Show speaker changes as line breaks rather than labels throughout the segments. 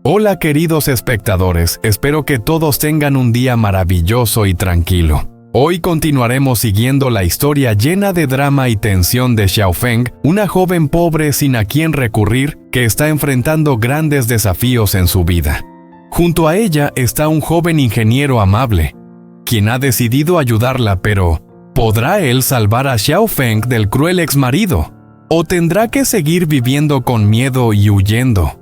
Hola queridos espectadores, espero que todos tengan un día maravilloso y tranquilo. Hoy continuaremos siguiendo la historia llena de drama y tensión de Xiaofeng, una joven pobre sin a quién recurrir que está enfrentando grandes desafíos en su vida. Junto a ella está un joven ingeniero amable, quien ha decidido ayudarla, pero ¿podrá él salvar a Xiaofeng del cruel exmarido? ¿O tendrá que seguir viviendo con miedo y huyendo?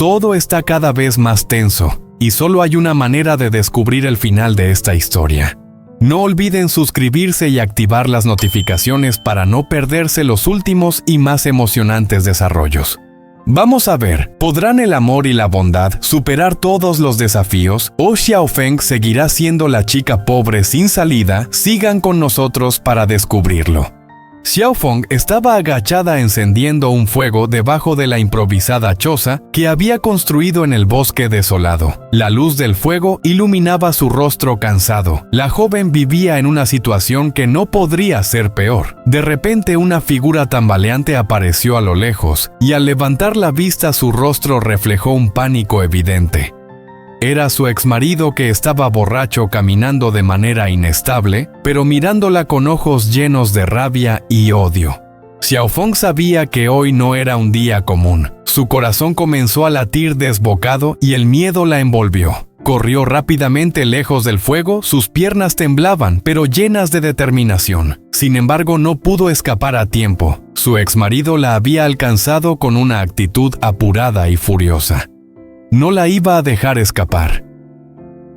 Todo está cada vez más tenso, y solo hay una manera de descubrir el final de esta historia. No olviden suscribirse y activar las notificaciones para no perderse los últimos y más emocionantes desarrollos. Vamos a ver, ¿podrán el amor y la bondad superar todos los desafíos? ¿O Xiaofeng seguirá siendo la chica pobre sin salida? Sigan con nosotros para descubrirlo. Xiaofeng estaba agachada encendiendo un fuego debajo de la improvisada choza que había construido en el bosque desolado. La luz del fuego iluminaba su rostro cansado. La joven vivía en una situación que no podría ser peor. De repente una figura tambaleante apareció a lo lejos, y al levantar la vista su rostro reflejó un pánico evidente. Era su exmarido que estaba borracho caminando de manera inestable, pero mirándola con ojos llenos de rabia y odio. Xiaofeng sabía que hoy no era un día común. Su corazón comenzó a latir desbocado y el miedo la envolvió. Corrió rápidamente lejos del fuego, sus piernas temblaban, pero llenas de determinación. Sin embargo, no pudo escapar a tiempo. Su exmarido la había alcanzado con una actitud apurada y furiosa. No la iba a dejar escapar.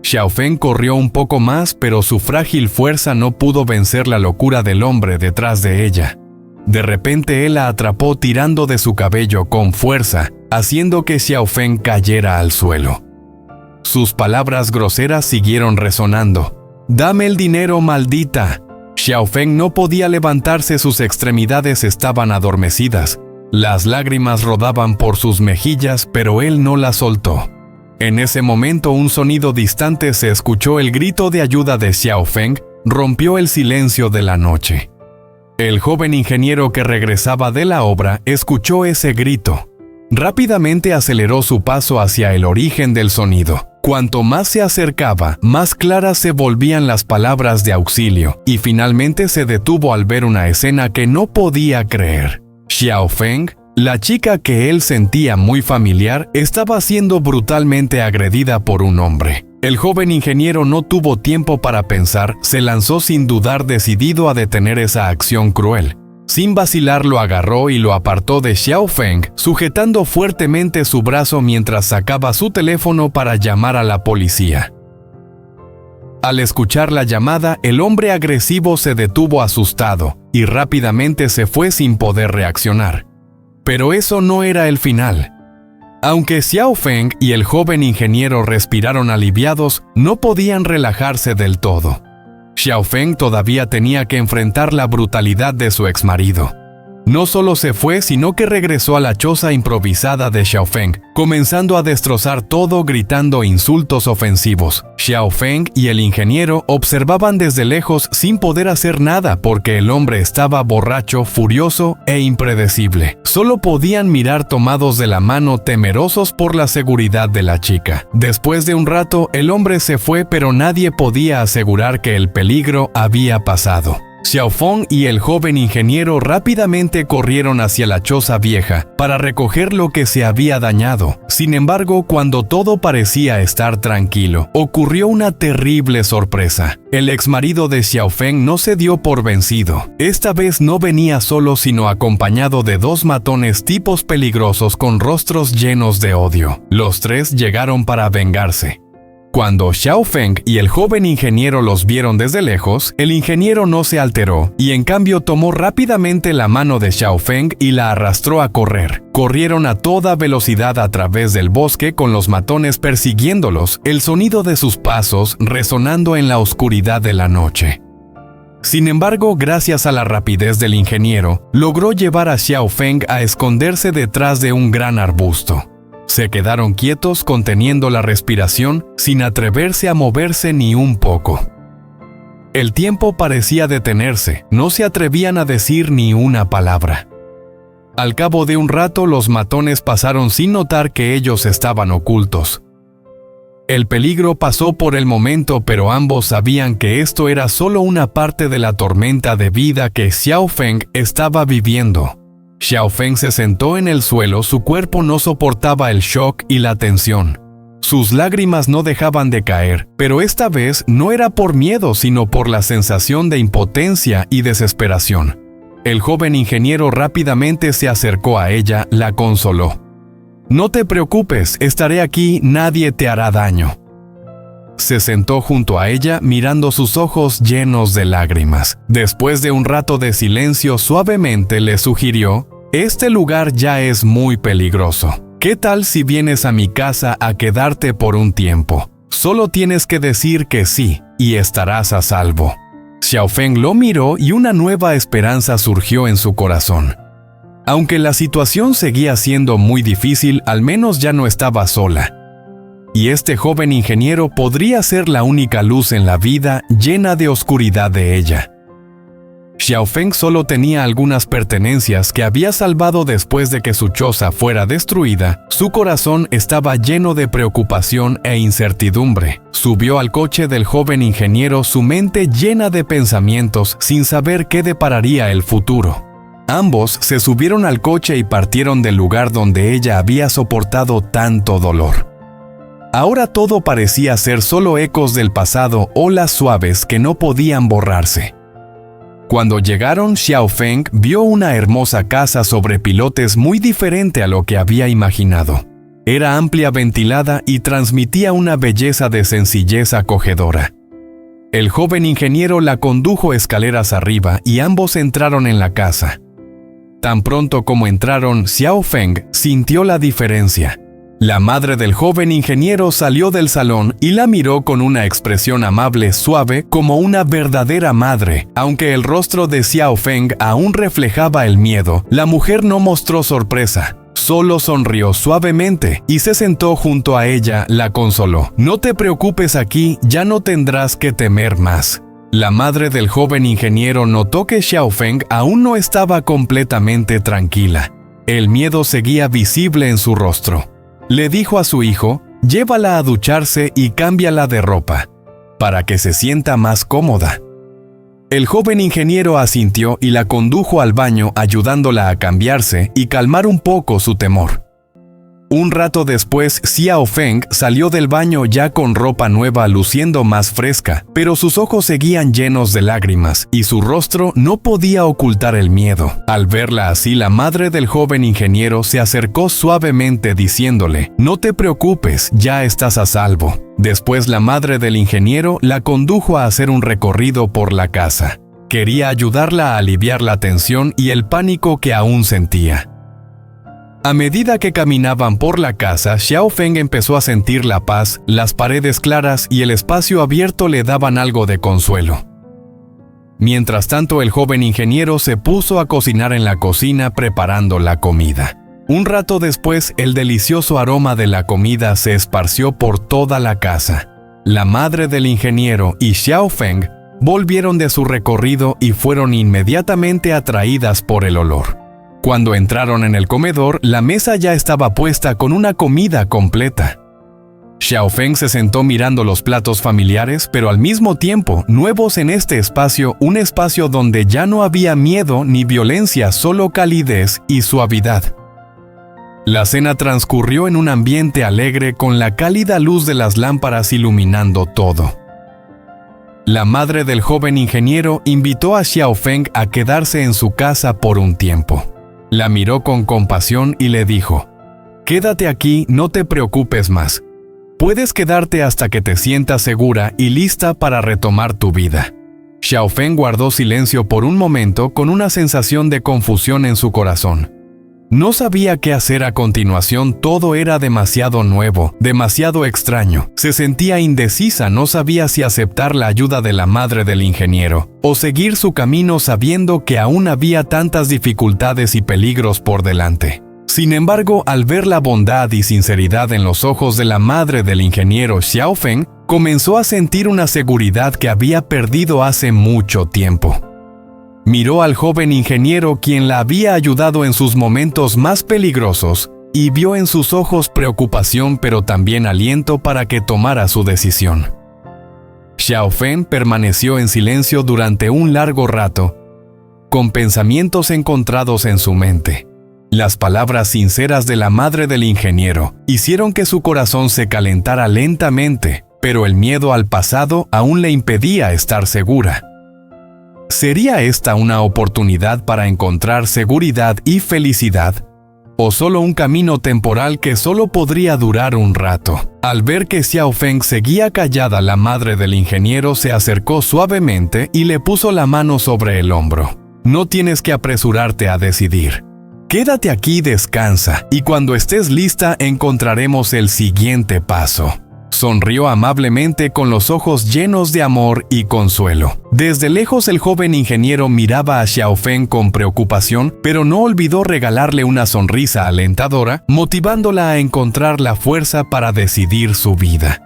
Xiaofeng corrió un poco más, pero su frágil fuerza no pudo vencer la locura del hombre detrás de ella. De repente él la atrapó tirando de su cabello con fuerza, haciendo que Xiaofeng cayera al suelo. Sus palabras groseras siguieron resonando. «¡Dame el dinero, maldita!». Xiaofeng no podía levantarse, sus extremidades estaban adormecidas. Las lágrimas rodaban por sus mejillas, pero él no las soltó. En ese momento un sonido distante se escuchó. El grito de ayuda de Xiaofeng rompió el silencio de la noche. El joven ingeniero que regresaba de la obra escuchó ese grito. Rápidamente aceleró su paso hacia el origen del sonido. Cuanto más se acercaba, más claras se volvían las palabras de auxilio, y finalmente se detuvo al ver una escena que no podía creer. Xiaofeng, la chica que él sentía muy familiar, estaba siendo brutalmente agredida por un hombre. El joven ingeniero no tuvo tiempo para pensar, se lanzó sin dudar, decidido a detener esa acción cruel. Sin vacilar lo agarró y lo apartó de Xiaofeng, sujetando fuertemente su brazo mientras sacaba su teléfono para llamar a la policía. Al escuchar la llamada, el hombre agresivo se detuvo asustado y rápidamente se fue sin poder reaccionar. Pero eso no era el final. Aunque Xiaofeng y el joven ingeniero respiraron aliviados, no podían relajarse del todo. Xiaofeng todavía tenía que enfrentar la brutalidad de su exmarido. No solo se fue, sino que regresó a la choza improvisada de Xiaofeng, comenzando a destrozar todo gritando insultos ofensivos. Xiaofeng y el ingeniero observaban desde lejos sin poder hacer nada porque el hombre estaba borracho, furioso e impredecible. Solo podían mirar tomados de la mano, temerosos por la seguridad de la chica. Después de un rato, el hombre se fue, pero nadie podía asegurar que el peligro había pasado. Xiaofeng y el joven ingeniero rápidamente corrieron hacia la choza vieja para recoger lo que se había dañado. Sin embargo, cuando todo parecía estar tranquilo, ocurrió una terrible sorpresa. El exmarido de Xiaofeng no se dio por vencido. Esta vez no venía solo, sino acompañado de dos matones tipos peligrosos con rostros llenos de odio. Los tres llegaron para vengarse. Cuando Xiaofeng y el joven ingeniero los vieron desde lejos, el ingeniero no se alteró y en cambio tomó rápidamente la mano de Xiaofeng y la arrastró a correr. Corrieron a toda velocidad a través del bosque con los matones persiguiéndolos, el sonido de sus pasos resonando en la oscuridad de la noche. Sin embargo, gracias a la rapidez del ingeniero, logró llevar a Xiaofeng a esconderse detrás de un gran arbusto. Se quedaron quietos conteniendo la respiración, sin atreverse a moverse ni un poco. El tiempo parecía detenerse, no se atrevían a decir ni una palabra. Al cabo de un rato, los matones pasaron sin notar que ellos estaban ocultos. El peligro pasó por el momento, pero ambos sabían que esto era solo una parte de la tormenta de vida que Xiao Feng estaba viviendo. Xiao Feng se sentó en el suelo, su cuerpo no soportaba el shock y la tensión. Sus lágrimas no dejaban de caer, pero esta vez no era por miedo, sino por la sensación de impotencia y desesperación. El joven ingeniero rápidamente se acercó a ella, la consoló. «No te preocupes, estaré aquí, nadie te hará daño». Se sentó junto a ella, mirando sus ojos llenos de lágrimas. Después de un rato de silencio, suavemente le sugirió: «Este lugar ya es muy peligroso. ¿Qué tal si vienes a mi casa a quedarte por un tiempo? Solo tienes que decir que sí, y estarás a salvo». Xiao Feng lo miró y una nueva esperanza surgió en su corazón. Aunque la situación seguía siendo muy difícil, al menos ya no estaba sola. Y este joven ingeniero podría ser la única luz en la vida llena de oscuridad de ella. Xiao Feng solo tenía algunas pertenencias que había salvado después de que su choza fuera destruida. Su corazón estaba lleno de preocupación e incertidumbre. Subió al coche del joven ingeniero, su mente llena de pensamientos, sin saber qué depararía el futuro. Ambos se subieron al coche y partieron del lugar donde ella había soportado tanto dolor. Ahora todo parecía ser solo ecos del pasado, olas suaves que no podían borrarse. Cuando llegaron, Xiao Feng vio una hermosa casa sobre pilotes muy diferente a lo que había imaginado. Era amplia, ventilada y transmitía una belleza de sencillez acogedora. El joven ingeniero la condujo escaleras arriba y ambos entraron en la casa. Tan pronto como entraron, Xiao Feng sintió la diferencia. La madre del joven ingeniero salió del salón y la miró con una expresión amable, suave, como una verdadera madre. Aunque el rostro de Xiao Feng aún reflejaba el miedo, la mujer no mostró sorpresa. Solo sonrió suavemente y se sentó junto a ella, la consoló. «No te preocupes aquí, ya no tendrás que temer más». La madre del joven ingeniero notó que Xiao Feng aún no estaba completamente tranquila. El miedo seguía visible en su rostro. Le dijo a su hijo: «Llévala a ducharse y cámbiala de ropa, para que se sienta más cómoda». El joven ingeniero asintió y la condujo al baño, ayudándola a cambiarse y calmar un poco su temor. Un rato después, Xiao Feng salió del baño ya con ropa nueva, luciendo más fresca, pero sus ojos seguían llenos de lágrimas y su rostro no podía ocultar el miedo. Al verla así, la madre del joven ingeniero se acercó suavemente diciéndole: «No te preocupes, ya estás a salvo». Después la madre del ingeniero la condujo a hacer un recorrido por la casa. Quería ayudarla a aliviar la tensión y el pánico que aún sentía. A medida que caminaban por la casa, Xiao Feng empezó a sentir la paz, las paredes claras y el espacio abierto le daban algo de consuelo. Mientras tanto, el joven ingeniero se puso a cocinar en la cocina preparando la comida. Un rato después, el delicioso aroma de la comida se esparció por toda la casa. La madre del ingeniero y Xiao Feng volvieron de su recorrido y fueron inmediatamente atraídas por el olor. Cuando entraron en el comedor, la mesa ya estaba puesta con una comida completa. Xiao Feng se sentó mirando los platos familiares, pero al mismo tiempo nuevos en este espacio, un espacio donde ya no había miedo ni violencia, solo calidez y suavidad. La cena transcurrió en un ambiente alegre con la cálida luz de las lámparas iluminando todo. La madre del joven ingeniero invitó a Xiao Feng a quedarse en su casa por un tiempo. La miró con compasión y le dijo: «Quédate aquí, no te preocupes más. Puedes quedarte hasta que te sientas segura y lista para retomar tu vida». Xiao Feng guardó silencio por un momento con una sensación de confusión en su corazón. No sabía qué hacer a continuación, todo era demasiado nuevo, demasiado extraño. Se sentía indecisa, no sabía si aceptar la ayuda de la madre del ingeniero o seguir su camino sabiendo que aún había tantas dificultades y peligros por delante. Sin embargo, al ver la bondad y sinceridad en los ojos de la madre del ingeniero, Xiao Feng comenzó a sentir una seguridad que había perdido hace mucho tiempo. Miró al joven ingeniero quien la había ayudado en sus momentos más peligrosos y vio en sus ojos preocupación pero también aliento para que tomara su decisión. Xiao Feng permaneció en silencio durante un largo rato, con pensamientos encontrados en su mente. Las palabras sinceras de la madre del ingeniero hicieron que su corazón se calentara lentamente, pero el miedo al pasado aún le impedía estar segura. ¿Sería esta una oportunidad para encontrar seguridad y felicidad? ¿O solo un camino temporal que solo podría durar un rato? Al ver que Xiao Feng seguía callada, la madre del ingeniero se acercó suavemente y le puso la mano sobre el hombro. No tienes que apresurarte a decidir. Quédate aquí, descansa, y cuando estés lista encontraremos el siguiente paso. Sonrió amablemente con los ojos llenos de amor y consuelo. Desde lejos el joven ingeniero miraba a Xiao Feng con preocupación, pero no olvidó regalarle una sonrisa alentadora, motivándola a encontrar la fuerza para decidir su vida.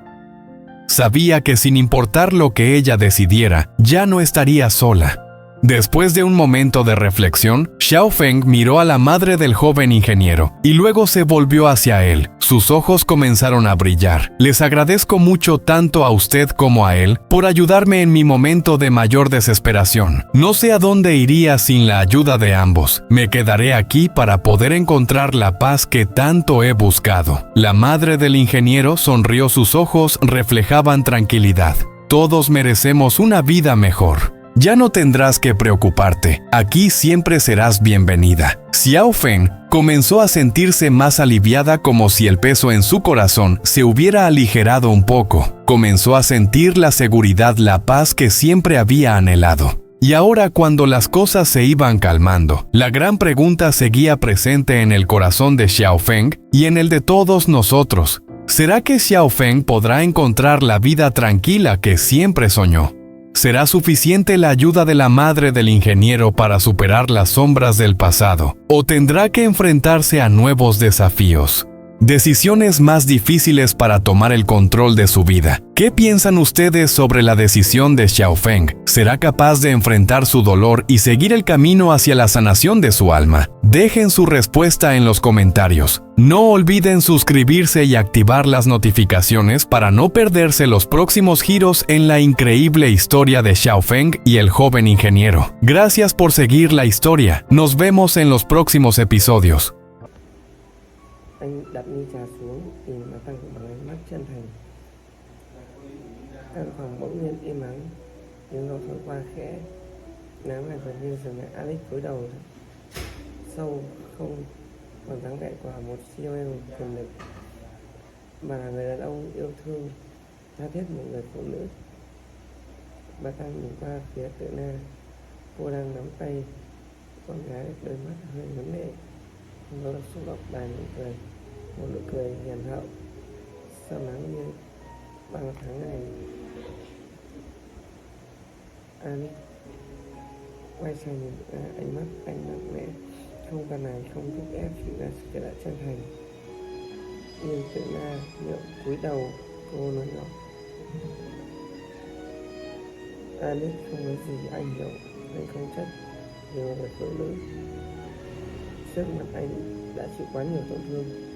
Sabía que sin importar lo que ella decidiera, ya no estaría sola. Después de un momento de reflexión, Xiao Feng miró a la madre del joven ingeniero y luego se volvió hacia él. Sus ojos comenzaron a brillar. Les agradezco mucho tanto a usted como a él por ayudarme en mi momento de mayor desesperación. No sé a dónde iría sin la ayuda de ambos. Me quedaré aquí para poder encontrar la paz que tanto he buscado. La madre del ingeniero sonrió, sus ojos reflejaban tranquilidad. Todos merecemos una vida mejor. Ya no tendrás que preocuparte, aquí siempre serás bienvenida. Xiao Feng comenzó a sentirse más aliviada, como si el peso en su corazón se hubiera aligerado un poco. Comenzó a sentir la seguridad, la paz que siempre había anhelado. Y ahora, cuando las cosas se iban calmando, la gran pregunta seguía presente en el corazón de Xiao Feng y en el de todos nosotros. ¿Será que Xiao Feng podrá encontrar la vida tranquila que siempre soñó? ¿Será suficiente la ayuda de la madre del ingeniero para superar las sombras del pasado? ¿O tendrá que enfrentarse a nuevos desafíos? Decisiones más difíciles para tomar el control de su vida. ¿Qué piensan ustedes sobre la decisión de Xiao Feng? ¿Será capaz de enfrentar su dolor y seguir el camino hacia la sanación de su alma? Dejen su respuesta en los comentarios. No olviden suscribirse y activar las notificaciones para no perderse los próximos giros en la increíble historia de Xiao Feng y el joven ingeniero. Gracias por seguir la historia. Nos vemos en los próximos episodios.
Anh đặt ly trà xuống, nhìn bà Tăng bằng ánh mắt chân thành. Căn phòng bỗng nhiên im ắng, tiếng gió thổi qua khẽ, nắng lại gần như dừng lại. Alex cúi đầu sâu, không còn dáng vẻ của một siêu anh hùng quyền lực, mà là người đàn ông yêu thương tha thiết một người phụ nữ. Bà Tăng nhìn qua phía Tự Na, cô đang nắm tay con gái, đôi mắt hơi ngấn lệ. Nó được xúc động bà mỉm cười, một nụ cười hiền hậu sao nắng như bao tháng ngày. Alex quay sang nhìn ánh mắt anh nặng nề, không cần này, không thúc ép, chỉ là sự đã chân thành. Nhưng Tự Na miệng cúi đầu, cô nói nhỏ. Alex không nói gì, anh hiểu, anh không trách, nhiều người phụ nữ trước mặt anh đã chịu quá nhiều tổn thương.